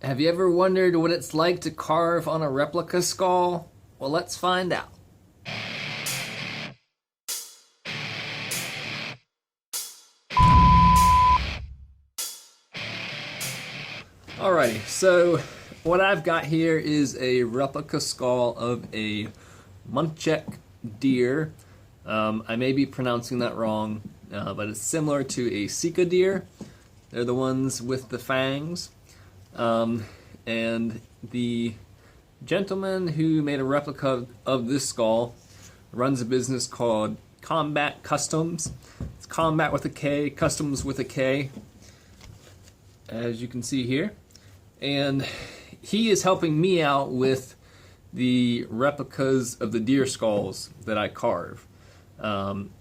Have you ever wondered what it's like to carve on a replica skull? Well, let's find out. Alrighty, so what I've got here is a replica skull of a Muntjac deer. I may be pronouncing that wrong, but it's similar to a Sika deer. They're the ones with the fangs. And the gentleman who made a replica of this skull runs a business called Combat Customs. It's Combat with a K, Customs with a K, as you can see here. And he is helping me out with the replicas of the deer skulls that I carve.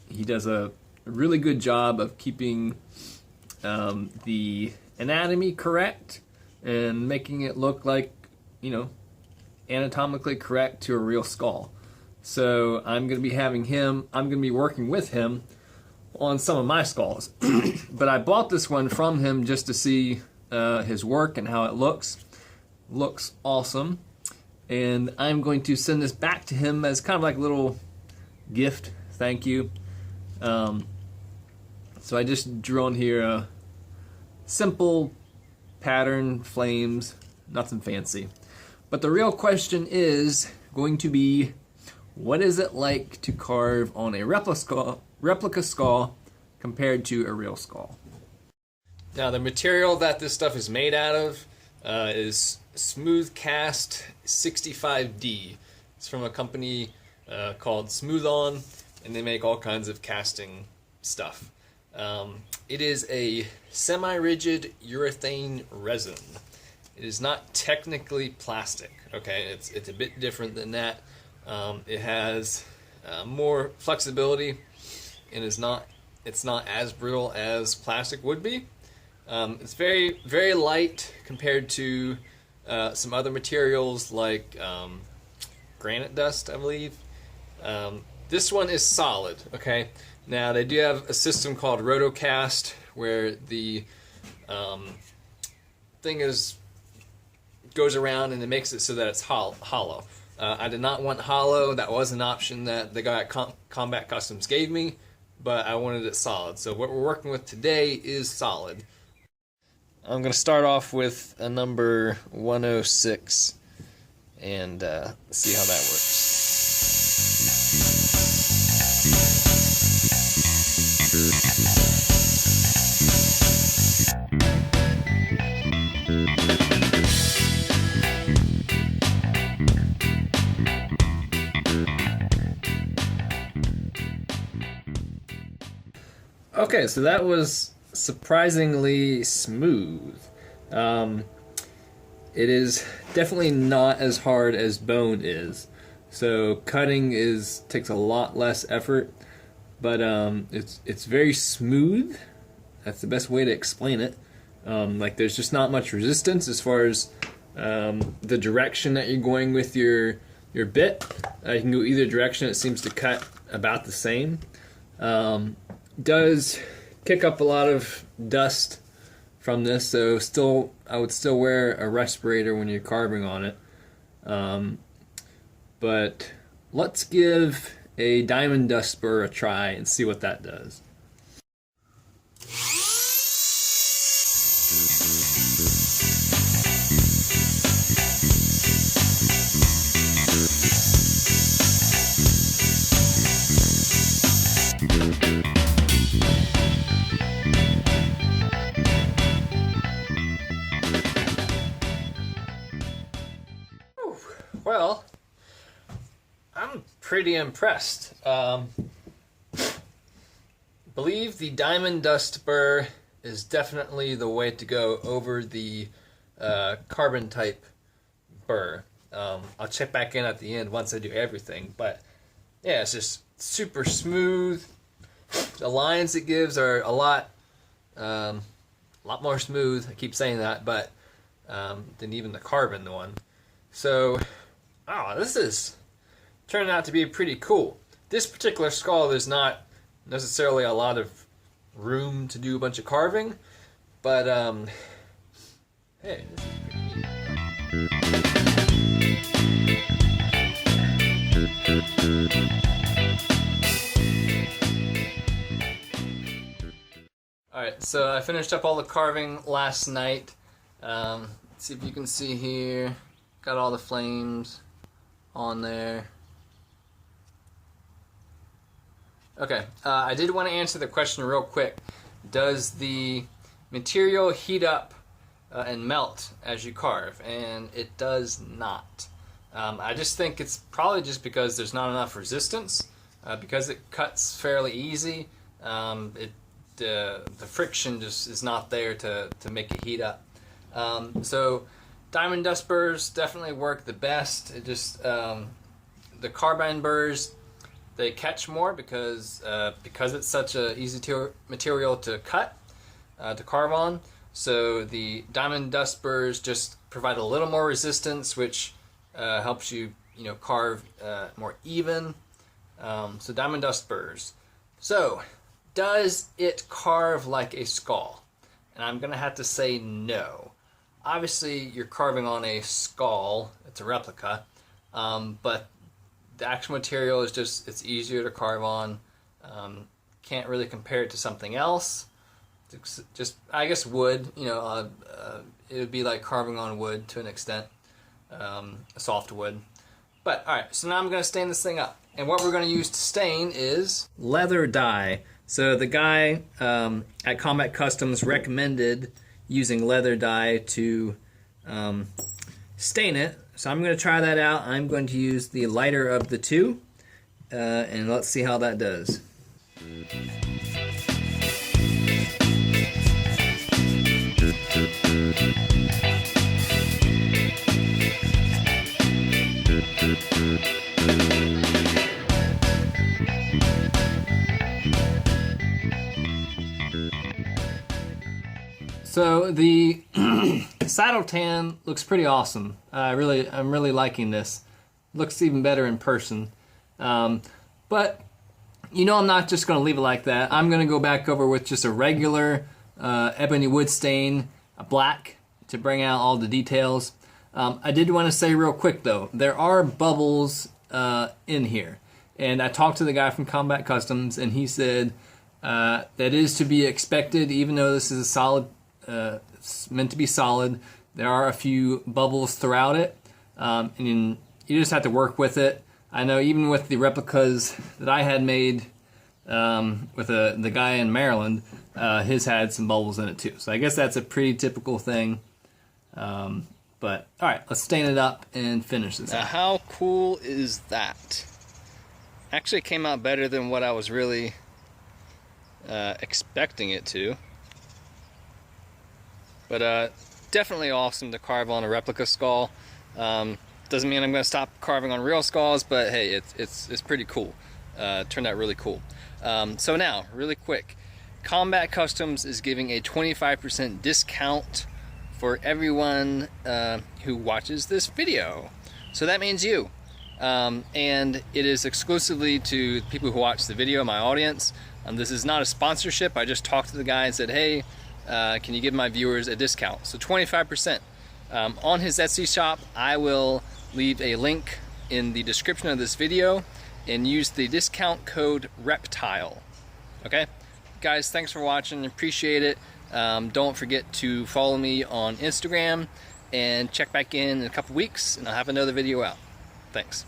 He does a really good job of keeping the anatomy correct and making it look like, anatomically correct to a real skull. So I'm going to be I'm going to be working with him on some of my skulls. But I bought this one from him just to see his work and how it looks. Looks awesome. And I'm going to send this back to him as kind of like a little gift. Thank you. So I just drew on here a simple pattern, flames, nothing fancy. But the real question is going to be, what is it like to carve on a replica skull compared to a real skull? Now, the material that this stuff is made out of is Smooth Cast 65D. It's from a company called Smooth On, and they make all kinds of casting stuff. It is a semi-rigid urethane resin. It is not technically plastic. Okay, it's a bit different than that. It has more flexibility, and it's not as brittle as plastic would be. It's very, very light compared to some other materials like granite dust, I believe. This one is solid. Okay. Now, they do have a system called Rotocast where the thing goes around and it makes it so that it's hollow. I did not want hollow. That was an option that the guy at Combat Customs gave me, but I wanted it solid. So what we're working with today is solid. I'm going to start off with a number 106 and see how that works. Okay, so that was surprisingly smooth. It is definitely not as hard as bone is. So cutting takes a lot less effort, but it's very smooth. That's the best way to explain it. Like there's just not much resistance as far as the direction that you're going with your bit. You can go either direction. It seems to cut about the same. Does kick up a lot of dust from this, so I would still wear a respirator when you're carving on it. But let's give a diamond dust burr a try and see what that does. Well, I'm pretty impressed. Believe the diamond dust burr is definitely the way to go over the carbon type burr. I'll check back in at the end once I do everything, but yeah, it's just super smooth. The lines it gives are a lot more smooth. I keep saying that, but than even the carbon one. So, this is turning out to be pretty cool. This particular skull, there's not necessarily a lot of room to do a bunch of carving, but hey, this is pretty neat. Alright, so I finished up all the carving last night. Let's see if you can see here. Got all the flames on there. Okay, I did want to answer the question real quick. Does the material heat up and melt as you carve? And it does not. I just think it's probably just because there's not enough resistance. Because it cuts fairly easy, the friction just is not there to make it heat up. So diamond dust burrs definitely work the best. It just the carbide burrs, they catch more because it's such a easy material to cut, to carve on. So the diamond dust burrs just provide a little more resistance, which helps you carve more even. So diamond dust burrs. So does it carve like a skull? And I'm gonna have to say no. Obviously you're carving on a skull, it's a replica, but the actual material is it's easier to carve on. Can't really compare it to something else. Just I guess wood, it would be like carving on wood to an extent, soft wood. But alright, so now I'm going to stain this thing up. And what we're going to use to stain is leather dye. So the guy at Combat Customs recommended using leather dye to stain it. So I'm going to try that out. I'm going to use the lighter of the two, and let's see how that does. So the saddle tan looks pretty awesome. I'm really liking this. Looks even better in person. But I'm not just going to leave it like that. I'm going to go back over with just a regular ebony wood stain, a black, to bring out all the details. I did want to say real quick though, there are bubbles in here. And I talked to the guy from Combat Customs, and he said that is to be expected, even though this is a solid, it's meant to be solid. There are a few bubbles throughout it, and you just have to work with it. I know even with the replicas that I had made with the guy in Maryland, his had some bubbles in it too. So I guess that's a pretty typical thing. But all right, let's stain it up and finish this. Now, how cool is that? Actually, it came out better than what I was really expecting it to. But definitely awesome to carve on a replica skull. Doesn't mean I'm going to stop carving on real skulls, but hey, it's pretty cool. Turned out really cool. So now, really quick, Combat Customs is giving a 25% discount for everyone who watches this video. So that means you. And it is exclusively to people who watch the video, my audience. This is not a sponsorship. I just talked to the guy and said, hey, can you give my viewers a discount? So 25%. On his Etsy shop, I will leave a link in the description of this video and use the discount code REPTILE. Okay? Guys, thanks for watching. Appreciate it. Don't forget to follow me on Instagram and check back in a couple weeks and I'll have another video out. Thanks.